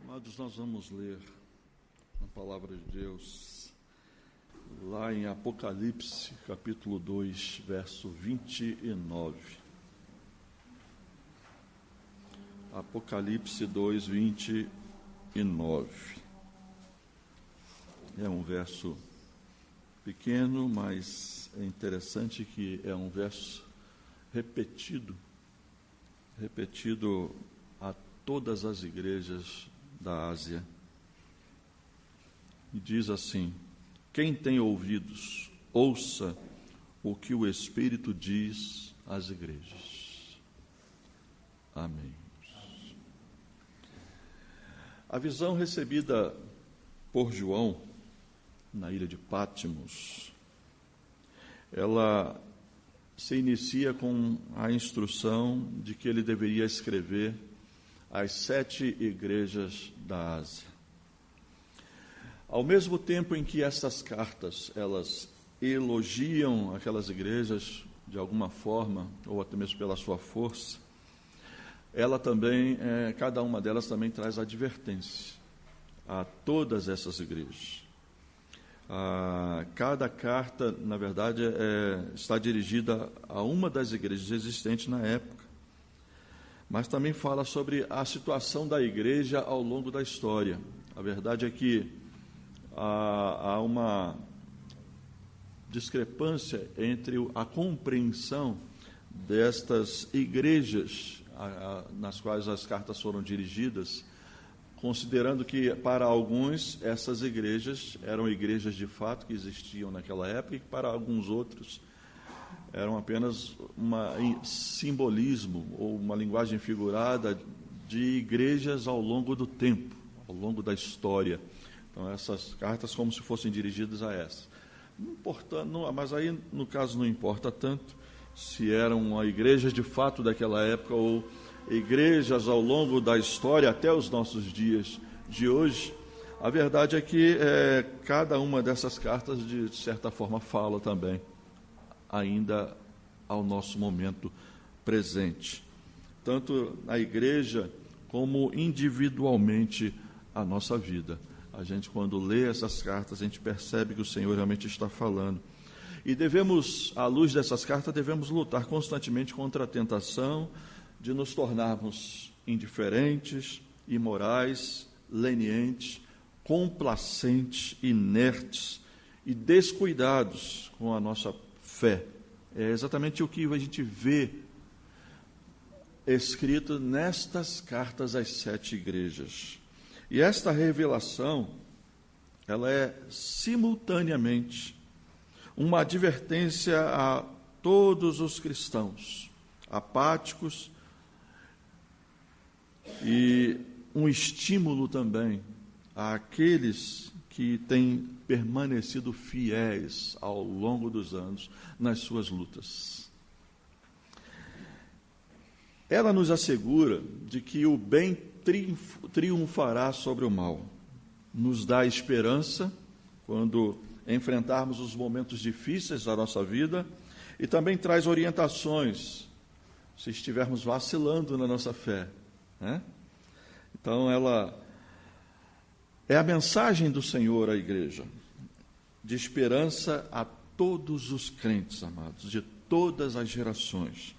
Amados, nós vamos ler a palavra de Deus lá em Apocalipse, capítulo 2, verso 29. Apocalipse 2, 29. É um verso pequeno, mas é interessante que é um verso repetido a todas as igrejas da Ásia. E diz assim: quem tem ouvidos, ouça o que o Espírito diz às igrejas. Amém. A visão recebida por João na ilha de Patmos, ela se inicia com a instrução de que ele deveria escrever às 7 igrejas da Ásia. Ao mesmo tempo em que essas cartas, elas elogiam aquelas igrejas de alguma forma, ou até mesmo pela sua força, ela também, cada uma delas também traz advertência a todas essas igrejas. Cada carta, na verdade, está dirigida a uma das igrejas existentes na época, mas também fala sobre a situação da igreja ao longo da história. A verdade é que há uma discrepância entre a compreensão destas igrejas nas quais as cartas foram dirigidas, considerando que, para alguns, essas igrejas eram igrejas de fato que existiam naquela época, e que para alguns outros eram apenas um simbolismo ou uma linguagem figurada de igrejas ao longo do tempo, ao longo da história. Então, essas cartas como se fossem dirigidas a essas. Mas aí, no caso, não importa tanto se eram uma igreja de fato daquela época ou igrejas ao longo da história até os nossos dias de hoje. A verdade é que cada uma dessas cartas, de certa forma, fala também ainda ao nosso momento presente, tanto na igreja como individualmente a nossa vida. A gente, quando lê essas cartas, a gente percebe que o Senhor realmente está falando. E devemos, à luz dessas cartas, devemos lutar constantemente contra a tentação de nos tornarmos indiferentes, imorais, lenientes, complacentes, inertes e descuidados com a nossa fé. É exatamente o que a gente vê escrito nestas cartas às 7 igrejas. E esta revelação, ela é simultaneamente uma advertência a todos os cristãos apáticos e um estímulo também àqueles que têm permanecido fiéis ao longo dos anos nas suas lutas. Ela nos assegura de que o bem triunfará sobre o mal. Nos dá esperança quando enfrentarmos os momentos difíceis da nossa vida e também traz orientações se estivermos vacilando na nossa fé, né? Então, ela é a mensagem do Senhor à igreja, de esperança a todos os crentes, amados, de todas as gerações.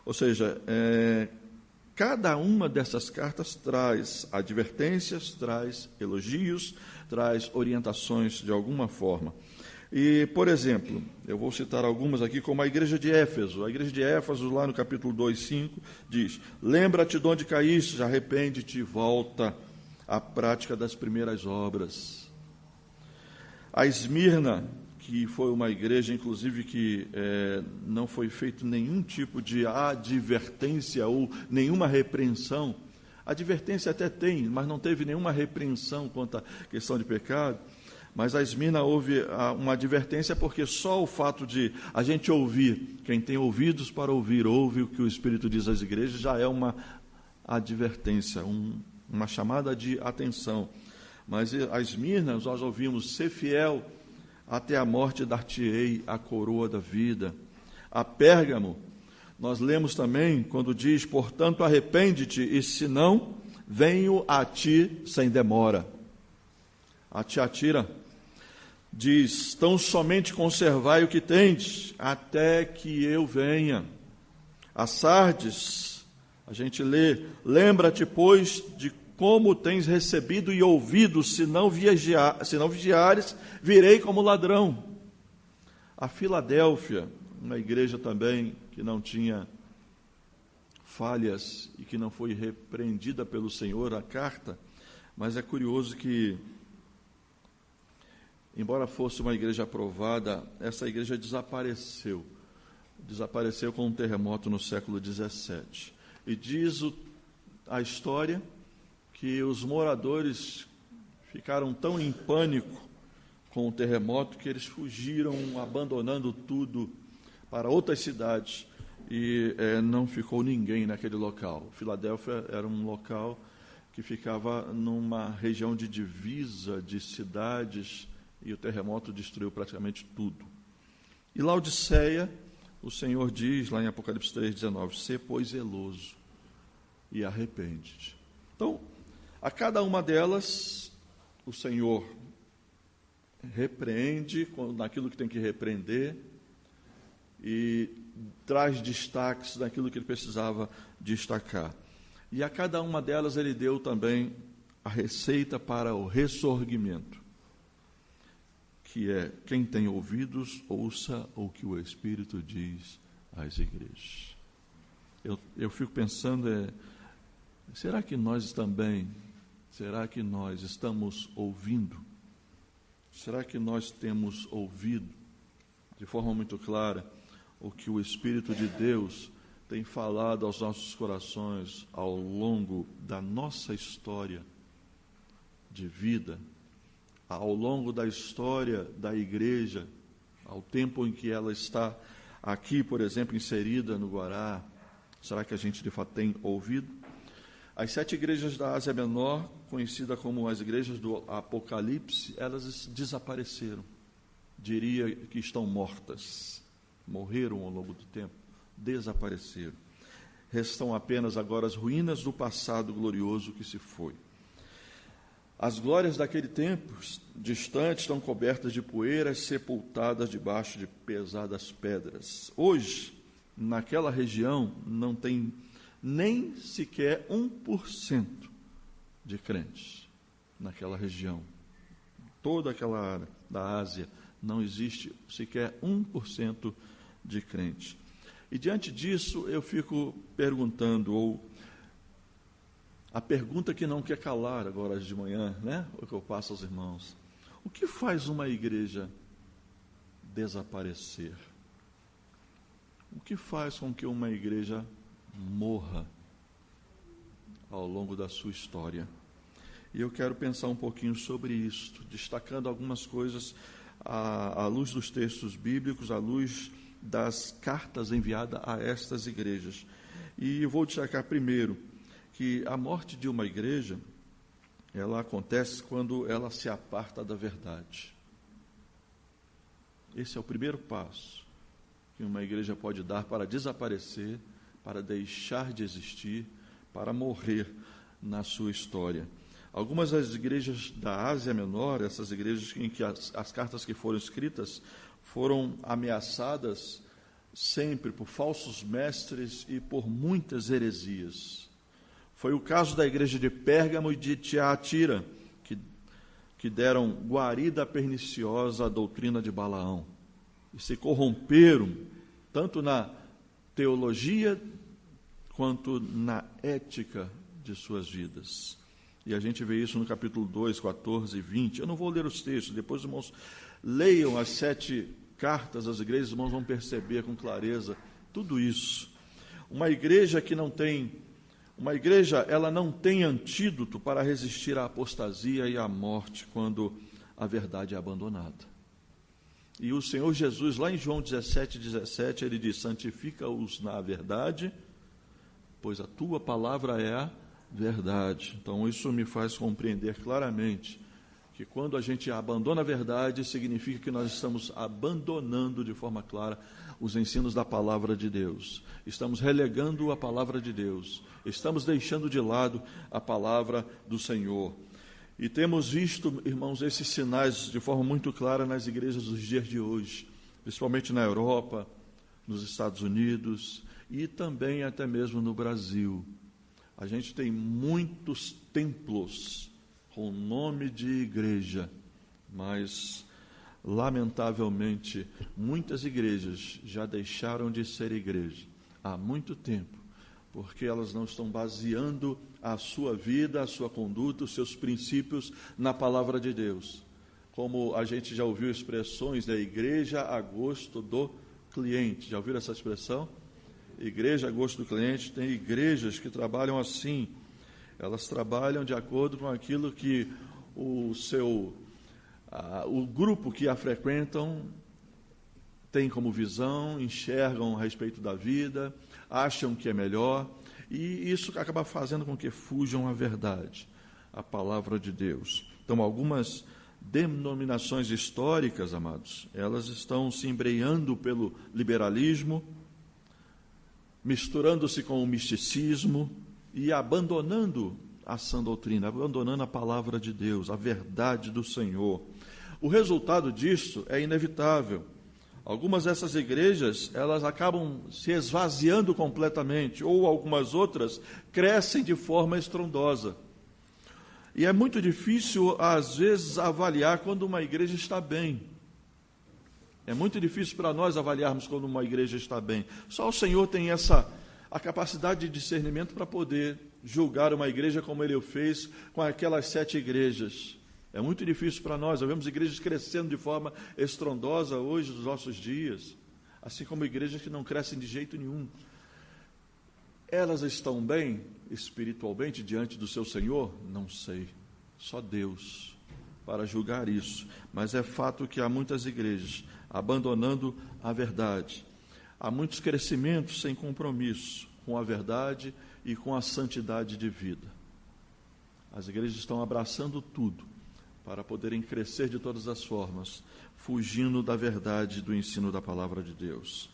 Ou seja, cada uma dessas cartas traz advertências, traz elogios, traz orientações de alguma forma. E, por exemplo, eu vou citar algumas aqui, como a igreja de Éfeso. A igreja de Éfeso, lá no capítulo 2:5, diz: lembra-te de onde caíste, arrepende-te e volta à prática das primeiras obras. A Esmirna, que foi uma igreja, inclusive, que não foi feito nenhum tipo de advertência ou nenhuma repreensão. Advertência até tem, mas não teve nenhuma repreensão quanto à questão de pecado. Mas a Esmirna houve uma advertência, porque só o fato de a gente ouvir, quem tem ouvidos para ouvir, ouve o que o Espírito diz às igrejas, já é uma advertência, uma chamada de atenção. Mas a Esmirna, nós ouvimos: ser fiel até a morte, dar-te-ei a coroa da vida. A Pérgamo, nós lemos também quando diz: portanto, arrepende-te, e se não, venho a ti sem demora. A Tiatira diz: tão somente conservai o que tendes, até que eu venha. A Sardes, a gente lê: lembra-te, pois, de como tens recebido e ouvido, se não vigiares, virei como ladrão. A Filadélfia, uma igreja também que não tinha falhas e que não foi repreendida pelo Senhor, a carta, mas é curioso que, embora fosse uma igreja aprovada, essa igreja desapareceu com um terremoto no século XVII. E diz a história que os moradores ficaram tão em pânico com o terremoto que eles fugiram, abandonando tudo para outras cidades, e não ficou ninguém naquele local. Filadélfia era um local que ficava numa região de divisa de cidades, e o terremoto destruiu praticamente tudo. E Laodiceia, o Senhor diz lá em Apocalipse 3,19: sê, pois, zeloso e arrepende-te. Então, a cada uma delas, o Senhor repreende naquilo que tem que repreender e traz destaques naquilo que ele precisava destacar. E a cada uma delas ele deu também a receita para o ressurgimento, que é: quem tem ouvidos, ouça o que o Espírito diz às igrejas. Eu fico pensando, será que nós estamos ouvindo? Será que nós temos ouvido de forma muito clara o que o Espírito de Deus tem falado aos nossos corações ao longo da nossa história de vida, ao longo da história da igreja, ao tempo em que ela está aqui, por exemplo, inserida no Guará? Será que a gente de fato tem ouvido? As 7 igrejas da Ásia Menor, conhecidas como as igrejas do Apocalipse, elas desapareceram. Diria que estão mortas, morreram ao longo do tempo, desapareceram. Restam apenas agora as ruínas do passado glorioso que se foi. As glórias daquele tempo distante estão cobertas de poeiras, sepultadas debaixo de pesadas pedras. Hoje, naquela região, não tem nem sequer 1% de crentes. Naquela região, toda aquela área da Ásia, não existe sequer 1% de crente. E diante disso, eu fico perguntando, ou a pergunta que não quer calar agora de manhã, né? O que eu passo aos irmãos: o que faz uma igreja desaparecer? O que faz com que uma igreja morra ao longo da sua história? E eu quero pensar um pouquinho sobre isso, destacando algumas coisas à luz dos textos bíblicos, à luz das cartas enviadas a estas igrejas. E eu vou destacar primeiro que a morte de uma igreja, ela acontece quando ela se aparta da verdade. Esse é o primeiro passo que uma igreja pode dar para desaparecer, para deixar de existir, para morrer na sua história. Algumas das igrejas da Ásia Menor, essas igrejas em que as cartas que foram escritas foram ameaçadas sempre por falsos mestres e por muitas heresias. Foi o caso da igreja de Pérgamo e de Tiatira, que deram guarida perniciosa à doutrina de Balaão e se corromperam tanto na teologia quanto na ética de suas vidas. E a gente vê isso no capítulo 2, 14 e 20. Eu não vou ler os textos, depois os irmãos leiam as 7 cartas às igrejas, os irmãos vão perceber com clareza tudo isso. Uma igreja, ela não tem antídoto para resistir à apostasia e à morte quando a verdade é abandonada. E o Senhor Jesus, lá em João 17:17, ele diz: santifica-os na verdade, pois a tua palavra é a verdade. Então, isso me faz compreender claramente que quando a gente abandona a verdade, significa que nós estamos abandonando de forma clara os ensinos da palavra de Deus, estamos relegando a palavra de Deus, estamos deixando de lado a palavra do Senhor. E temos visto, irmãos, esses sinais de forma muito clara nas igrejas dos dias de hoje, principalmente na Europa, nos Estados Unidos e também até mesmo no Brasil. A gente tem muitos templos com nome de igreja, mas, lamentavelmente, muitas igrejas já deixaram de ser igreja há muito tempo, porque elas não estão baseando a sua vida, a sua conduta, os seus princípios na palavra de Deus. Como a gente já ouviu expressões da igreja a gosto do cliente. Já ouviram essa expressão? Igreja a gosto do cliente. Tem igrejas que trabalham assim. Elas trabalham de acordo com aquilo que o grupo que a frequentam tem como visão, enxergam a respeito da vida, acham que é melhor, e isso acaba fazendo com que fujam à verdade, a palavra de Deus. Então, algumas denominações históricas, amados, elas estão se embreando pelo liberalismo, misturando-se com o misticismo e abandonando a sã doutrina, abandonando a palavra de Deus, a verdade do Senhor. O resultado disso é inevitável. Algumas dessas igrejas, elas acabam se esvaziando completamente, ou algumas outras crescem de forma estrondosa. E é muito difícil, às vezes, avaliar quando uma igreja está bem. É muito difícil para nós avaliarmos quando uma igreja está bem. Só o Senhor tem a capacidade de discernimento para poder julgar uma igreja como Ele o fez com aquelas 7 igrejas. É muito difícil para nós. Nós vemos igrejas crescendo de forma estrondosa hoje, nos nossos dias, assim como igrejas que não crescem de jeito nenhum. Elas estão bem espiritualmente diante do seu Senhor? Não sei. Só Deus para julgar isso. Mas é fato que há muitas igrejas abandonando a verdade. Há muitos crescimentos sem compromisso com a verdade e com a santidade de vida. As igrejas estão abraçando tudo para poderem crescer de todas as formas, fugindo da verdade do ensino da palavra de Deus.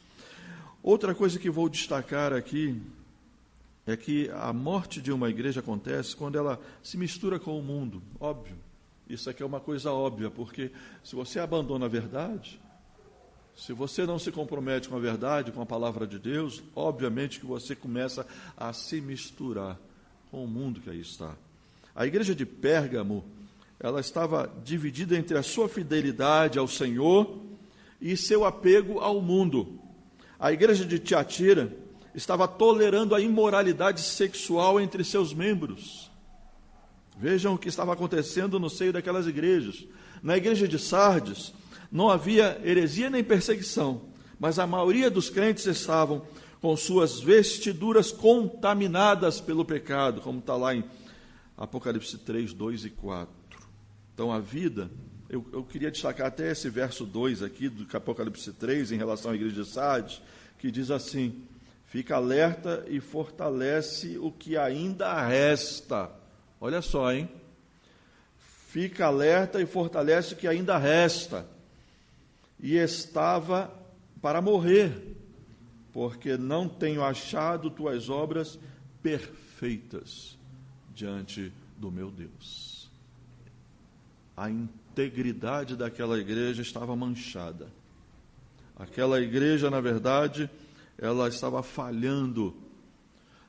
Outra coisa que vou destacar aqui é que a morte de uma igreja acontece quando ela se mistura com o mundo. Óbvio, isso aqui é uma coisa óbvia, porque se você abandona a verdade, se você não se compromete com a verdade, com a palavra de Deus, obviamente que você começa a se misturar com o mundo que aí está. A igreja de Pérgamo, ela estava dividida entre a sua fidelidade ao Senhor e seu apego ao mundo. A igreja de Tiatira estava tolerando a imoralidade sexual entre seus membros. Vejam o que estava acontecendo no seio daquelas igrejas. Na igreja de Sardes, não havia heresia nem perseguição, mas a maioria dos crentes estavam com suas vestiduras contaminadas pelo pecado, como está lá em Apocalipse 3, 2 e 4. Então, a vida, eu queria destacar até esse verso 2 aqui, do Apocalipse 3, em relação à igreja de Sardes, que diz assim: fica alerta e fortalece o que ainda resta. Olha só, hein? Fica alerta e fortalece o que ainda resta. E estava para morrer, porque não tenho achado tuas obras perfeitas diante do meu Deus. A integridade daquela igreja estava manchada. Aquela igreja, na verdade, ela estava falhando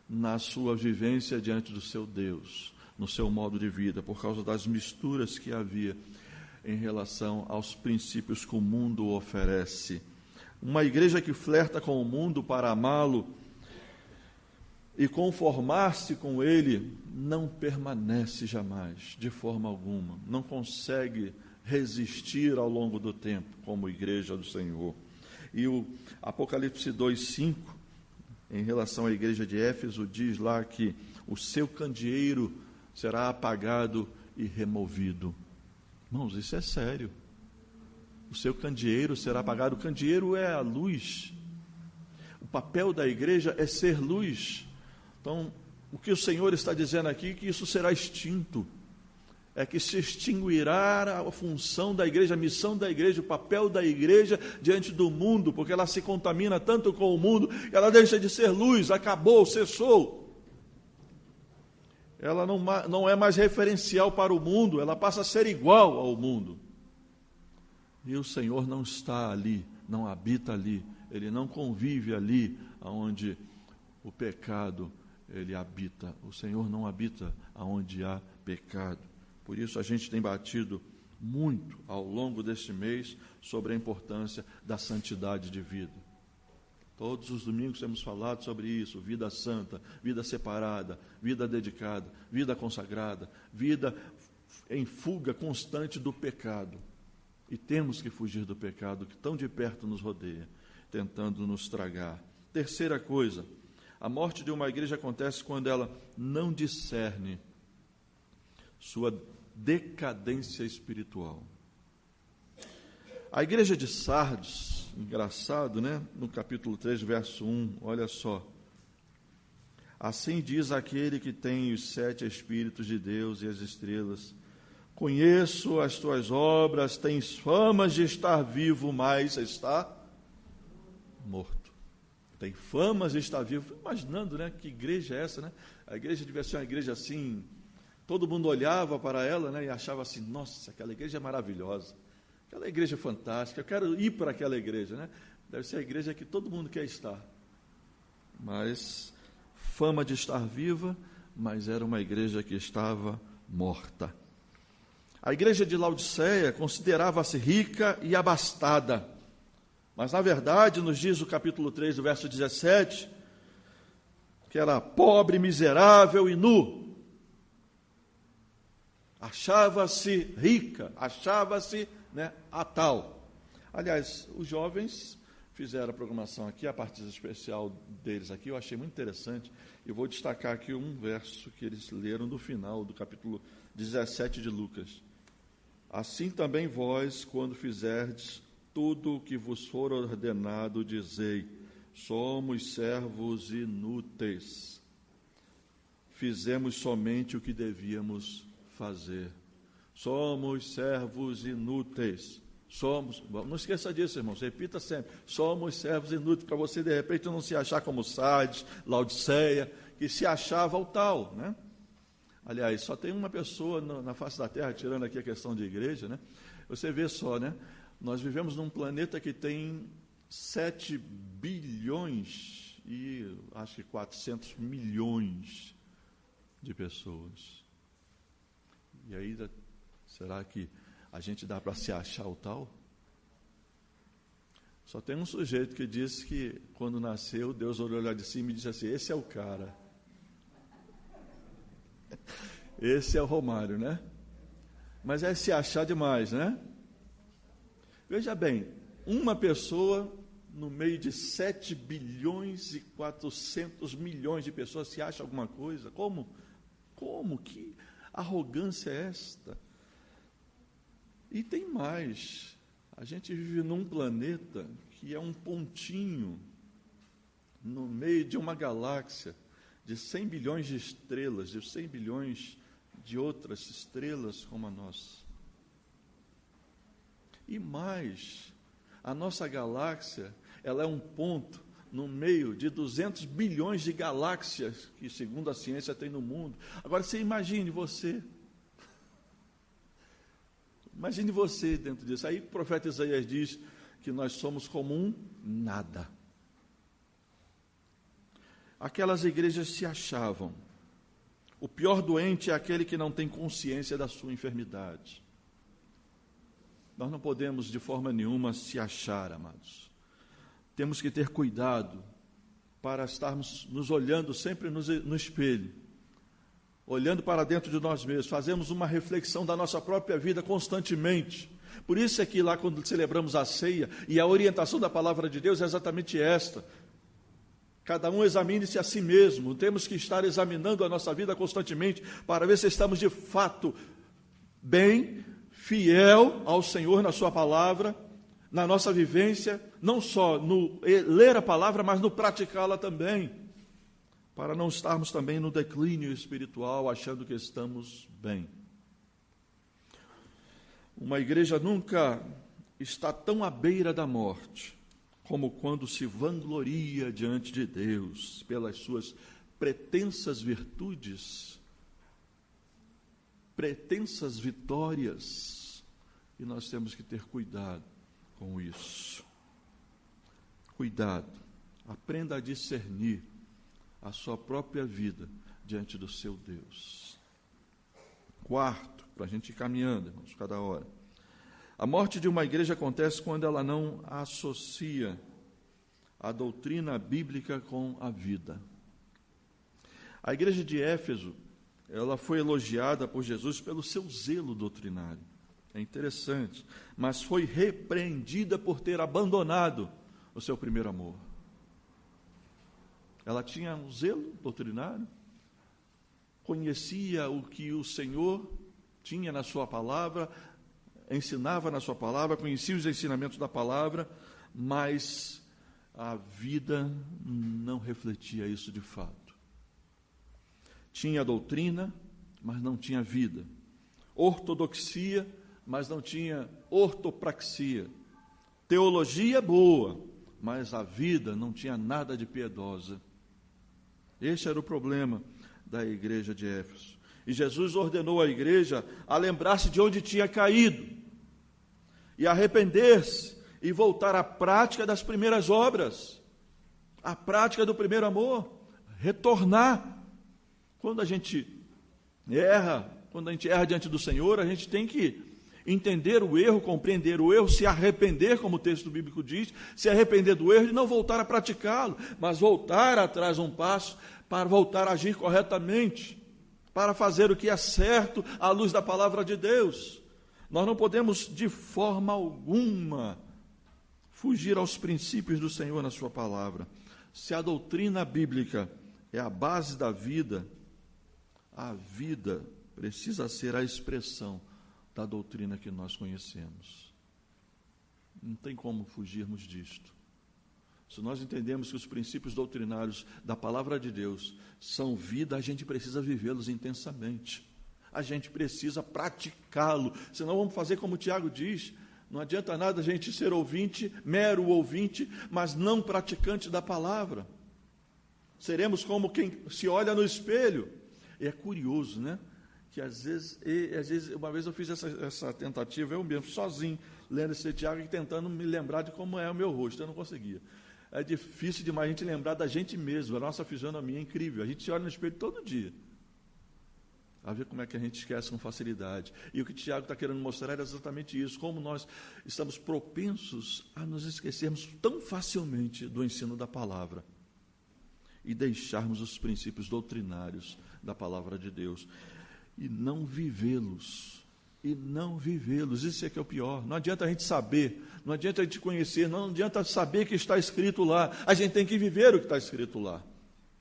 na sua vivência diante do seu Deus, no seu modo de vida, por causa das misturas que havia em relação aos princípios que o mundo oferece. Uma igreja que flerta com o mundo para amá-lo e conformar-se com ele, não permanece jamais, de forma alguma. Não consegue resistir ao longo do tempo, como igreja do Senhor. E o Apocalipse 2:5, em relação à igreja de Éfeso, diz lá que o seu candeeiro será apagado e removido. Irmãos, isso é sério. O seu candeeiro será apagado. O candeeiro é a luz. O papel da igreja é ser luz. Então, o que o Senhor está dizendo aqui é que isso será extinto. é que se extinguirá a função da igreja, a missão da igreja, o papel da igreja diante do mundo, porque ela se contamina tanto com o mundo, ela deixa de ser luz, acabou, cessou. Ela não é mais referencial para o mundo, ela passa a ser igual ao mundo. E o Senhor não está ali, não habita ali, Ele não convive ali onde o pecado ele habita. O Senhor não habita onde há pecado. Por isso a gente tem batido muito ao longo deste mês sobre a importância da santidade de vida. Todos os domingos temos falado sobre isso: vida santa, vida separada, vida dedicada, vida consagrada, vida em fuga constante do pecado. E temos que fugir do pecado que tão de perto nos rodeia, tentando nos tragar. Terceira coisa, a morte de uma igreja acontece quando ela não discerne sua decadência espiritual. A igreja de Sardes, engraçado, né? No capítulo 3, verso 1, olha só. Assim diz aquele que tem os 7 Espíritos de Deus e as estrelas: conheço as tuas obras, tens famas de estar vivo, mas está morto. Tem famas de estar vivo. Imaginando, né? Que igreja é essa, né? A igreja devia ser uma igreja assim, todo mundo olhava para ela, né? E achava assim: nossa, aquela igreja é maravilhosa, aquela igreja é fantástica, eu quero ir para aquela igreja, né? Deve ser a igreja que todo mundo quer estar. Mas fama de estar viva, mas era uma igreja que estava morta. A igreja de Laodiceia considerava-se rica e abastada, mas na verdade, nos diz o capítulo 3, do verso 17, que era pobre, miserável e nu. Achava-se rica, achava-se, né, a tal. Aliás, os jovens fizeram a programação aqui, a partida especial deles aqui, eu achei muito interessante. Eu vou destacar aqui um verso que eles leram no final do capítulo 17 de Lucas. Assim também vós, quando fizerdes tudo o que vos for ordenado, dizei: somos servos inúteis, fizemos somente o que devíamos fazer. Somos servos inúteis. Não esqueça disso, irmãos, repita sempre: somos servos inúteis, para você de repente não se achar como Sardes, Laodiceia, que se achava o tal, né? Aliás, só tem uma pessoa na face da Terra, tirando aqui a questão de igreja, né? Você vê só, né? Nós vivemos num planeta que tem 7 bilhões e acho que 400 milhões de pessoas. E aí, será que a gente dá para se achar o tal? Só tem um sujeito que disse que quando nasceu, Deus olhou lá de cima e disse assim: esse é o cara. Esse é o Romário, né? Mas é se achar demais, né? Veja bem, uma pessoa no meio de 7 bilhões e 400 milhões de pessoas se acha alguma coisa? Como? Que arrogância é esta? E tem mais. A gente vive num planeta que é um pontinho no meio de uma galáxia de 100 bilhões de estrelas, de 100 bilhões de outras estrelas como a nossa. E mais, a nossa galáxia, ela é um ponto no meio de 200 bilhões de galáxias que, segundo a ciência, tem no mundo. Agora, você imagine você. Imagine você dentro disso. Aí o profeta Isaías diz que nós somos como um nada. Aquelas igrejas se achavam. O pior doente é aquele que não tem consciência da sua enfermidade. Nós não podemos de forma nenhuma se achar, amados. Temos que ter cuidado para estarmos nos olhando sempre no espelho, olhando para dentro de nós mesmos, fazemos uma reflexão da nossa própria vida constantemente. Por isso é que lá quando celebramos a ceia, e a orientação da palavra de Deus é exatamente esta: cada um examine-se a si mesmo. Temos que estar examinando a nossa vida constantemente para ver se estamos de fato bem, fiel ao Senhor na sua palavra, na nossa vivência, não só no ler a palavra, mas no praticá-la também, para não estarmos também no declínio espiritual, achando que estamos bem. Uma igreja nunca está tão à beira da morte como quando se vangloria diante de Deus pelas suas pretensas virtudes, pretensas vitórias, e nós temos que ter cuidado com isso. Cuidado, aprenda a discernir a sua própria vida diante do seu Deus. Quarto, para a gente ir caminhando, irmãos, cada hora. A morte de uma igreja acontece quando ela não associa a doutrina bíblica com a vida. A igreja de Éfeso, ela foi elogiada por Jesus pelo seu zelo doutrinário. É interessante, mas foi repreendida por ter abandonado o seu primeiro amor. Ela tinha um zelo doutrinário, conhecia o que o Senhor tinha na sua palavra, ensinava na sua palavra, conhecia os ensinamentos da palavra, mas a vida não refletia isso de fato. Tinha doutrina, mas não tinha vida. Ortodoxia, mas não tinha ortopraxia. Teologia boa, mas a vida não tinha nada de piedosa. Este era o problema da igreja de Éfeso. E Jesus ordenou à igreja a lembrar-se de onde tinha caído, e arrepender-se, e voltar à prática das primeiras obras, à prática do primeiro amor, retornar. Quando a gente erra diante do Senhor, a gente tem que entender o erro, compreender o erro, se arrepender, como o texto bíblico diz, se arrepender do erro e não voltar a praticá-lo, mas voltar atrás um passo para voltar a agir corretamente, para fazer o que é certo à luz da palavra de Deus. Nós não podemos, de forma alguma, fugir aos princípios do Senhor na sua palavra. Se a doutrina bíblica é a base da vida, a vida precisa ser a expressão da doutrina que nós conhecemos. Não tem como fugirmos disto. Se nós entendemos que os princípios doutrinários da palavra de Deus são vida, a gente precisa vivê-los intensamente. A gente precisa praticá-lo. Senão vamos fazer como o Tiago diz, não adianta nada a gente ser ouvinte, mero ouvinte, mas não praticante da palavra. Seremos como quem se olha no espelho. E é curioso, né? Que às vezes, uma vez eu fiz essa tentativa, eu mesmo, sozinho, lendo esse Tiago e tentando me lembrar de como é o meu rosto, eu não conseguia. É difícil demais a gente lembrar da gente mesmo, a nossa fisionomia é incrível, a gente se olha no espelho todo dia, a ver como é que a gente esquece com facilidade. E o que o Tiago está querendo mostrar é exatamente isso, como nós estamos propensos a nos esquecermos tão facilmente do ensino da palavra e deixarmos os princípios doutrinários da palavra de Deus e não vivê-los, isso é que é o pior. Não adianta a gente saber, não adianta a gente conhecer, não adianta saber que está escrito lá, a gente tem que viver o que está escrito lá.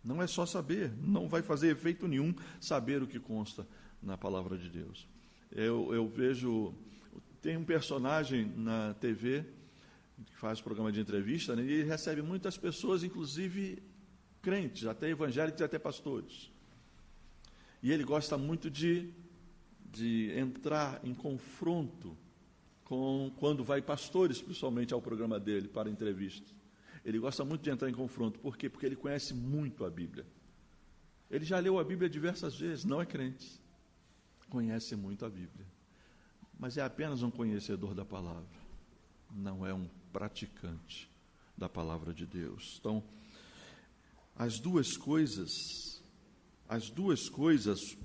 Não é só saber, não vai fazer efeito nenhum saber o que consta na palavra de Deus. Eu vejo, tem um personagem na TV que faz programa de entrevista, né, e ele recebe muitas pessoas, inclusive crentes, até evangélicos e até pastores. E ele gosta muito de entrar em confronto quando vai pastores, principalmente, ao programa dele, para entrevistas. Ele gosta muito de entrar em confronto. Por quê? Porque ele conhece muito a Bíblia. Ele já leu a Bíblia diversas vezes, não é crente. Conhece muito a Bíblia. Mas é apenas um conhecedor da palavra. Não é um praticante da palavra de Deus. Então, as duas coisas,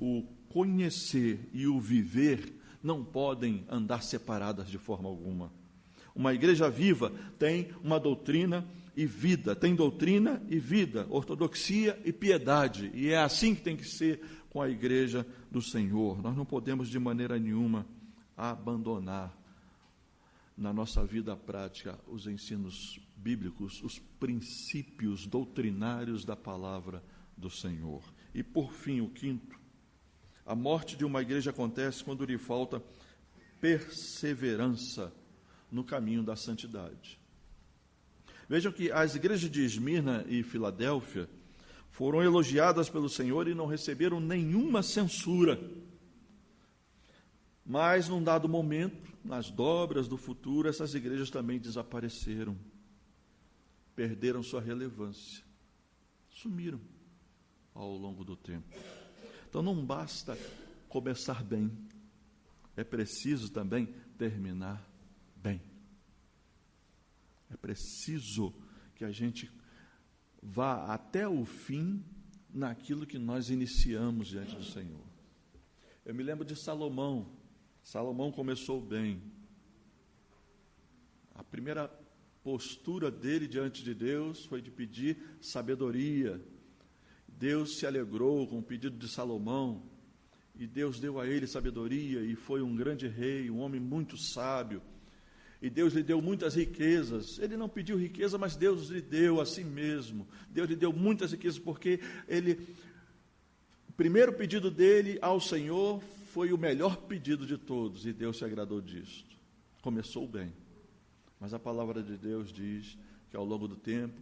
o conhecer e o viver, não podem andar separadas de forma alguma. Uma igreja viva tem uma doutrina e vida, tem doutrina e vida, ortodoxia e piedade, e é assim que tem que ser com a igreja do Senhor. Nós não podemos de maneira nenhuma abandonar na nossa vida prática os ensinos bíblicos, os princípios doutrinários da palavra do Senhor. E por fim, o quinto, a morte de uma igreja acontece quando lhe falta perseverança no caminho da santidade. Vejam que as igrejas de Esmirna e Filadélfia foram elogiadas pelo Senhor e não receberam nenhuma censura. Mas, num dado momento, nas dobras do futuro, essas igrejas também desapareceram, perderam sua relevância, sumiram ao longo do tempo. Então, não basta começar bem, é preciso também terminar bem. É preciso que a gente vá até o fim naquilo que nós iniciamos diante do Senhor. Eu me lembro de Salomão. Salomão começou bem. A primeira postura dele diante de Deus foi de pedir sabedoria. Deus se alegrou com o pedido de Salomão, e Deus deu a ele sabedoria, e foi um grande rei, um homem muito sábio, e Deus lhe deu muitas riquezas. Ele não pediu riqueza, mas Deus lhe deu a si mesmo. Deus lhe deu muitas riquezas, porque o primeiro pedido dele ao Senhor foi o melhor pedido de todos, e Deus se agradou disto. Começou bem, mas a palavra de Deus diz que ao longo do tempo,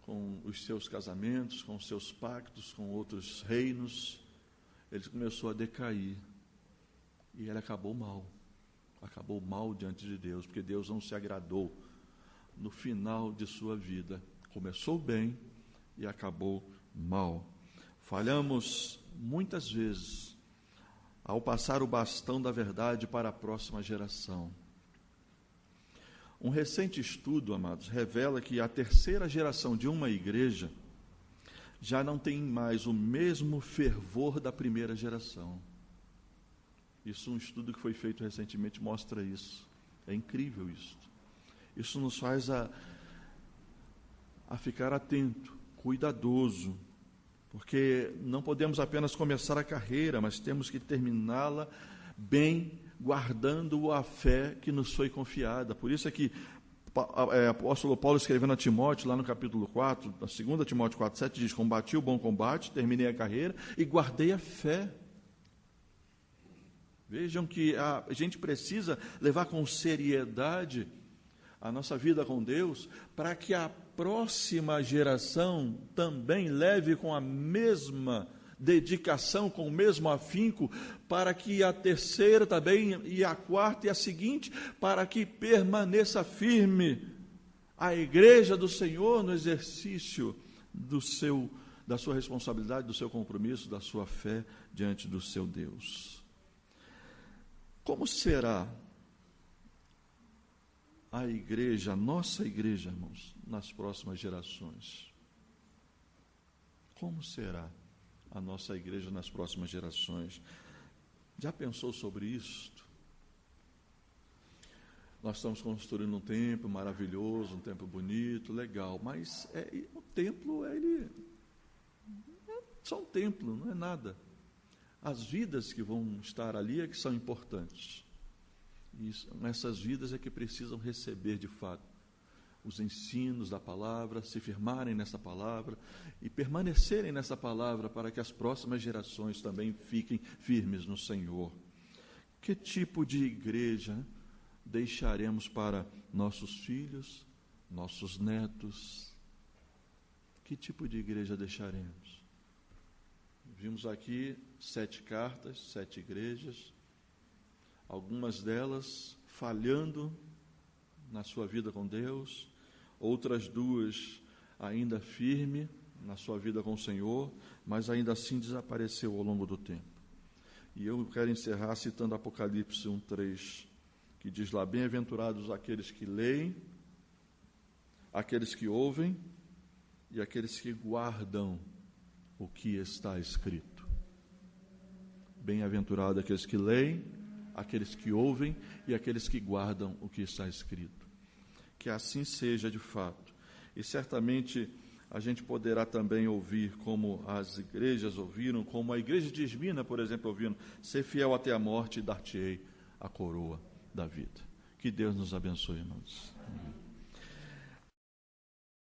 com os seus casamentos, com os seus pactos com outros reinos, ele começou a decair, e ele acabou mal diante de Deus, porque Deus não se agradou no final de sua vida. Começou bem e acabou mal. Falhamos muitas vezes ao passar o bastão da verdade para a próxima geração. Um recente estudo, amados, revela que a terceira geração de uma igreja já não tem mais o mesmo fervor da primeira geração. Isso, um estudo que foi feito recentemente mostra isso. É incrível isso. Isso nos faz a ficar atento, cuidadoso, porque não podemos apenas começar a carreira, mas temos que terminá-la bem, guardando a fé que nos foi confiada. Por isso é que o apóstolo Paulo, escrevendo a Timóteo, lá no capítulo 4, 2 Timóteo 4,7, diz: combati o bom combate, terminei a carreira e guardei a fé. Vejam que a gente precisa levar com seriedade a nossa vida com Deus, para que a próxima geração também leve com a mesma dedicação, com o mesmo afinco, para que a terceira também, e a quarta e a seguinte, para que permaneça firme a igreja do Senhor no exercício da sua responsabilidade, do seu compromisso, da sua fé diante do seu Deus. Como será a igreja, a nossa igreja, irmãos, nas próximas gerações? Como será a nossa igreja nas próximas gerações? Já pensou sobre isto? Nós estamos construindo um templo maravilhoso, um templo bonito, legal, mas o templo, ele é só um templo, não é nada. As vidas que vão estar ali é que são importantes. E essas vidas é que precisam receber, de fato, os ensinos da palavra, se firmarem nessa palavra e permanecerem nessa palavra, para que as próximas gerações também fiquem firmes no Senhor. Que tipo de igreja deixaremos para nossos filhos, nossos netos? Que tipo de igreja deixaremos? Vimos aqui 7 cartas, 7 igrejas, algumas delas falhando na sua vida com Deus, outras 2 ainda firme na sua vida com o Senhor, mas ainda assim desapareceu ao longo do tempo. E eu quero encerrar citando Apocalipse 1:3, que diz lá: bem-aventurados aqueles que leem, aqueles que ouvem e aqueles que guardam o que está escrito. Bem-aventurados aqueles que leem, aqueles que ouvem e aqueles que guardam o que está escrito. Que assim seja de fato. E certamente a gente poderá também ouvir como as igrejas ouviram, como a igreja de Esmina, por exemplo, ouviram: ser fiel até a morte e dar-te-ei a coroa da vida. Que Deus nos abençoe, irmãos. Amém.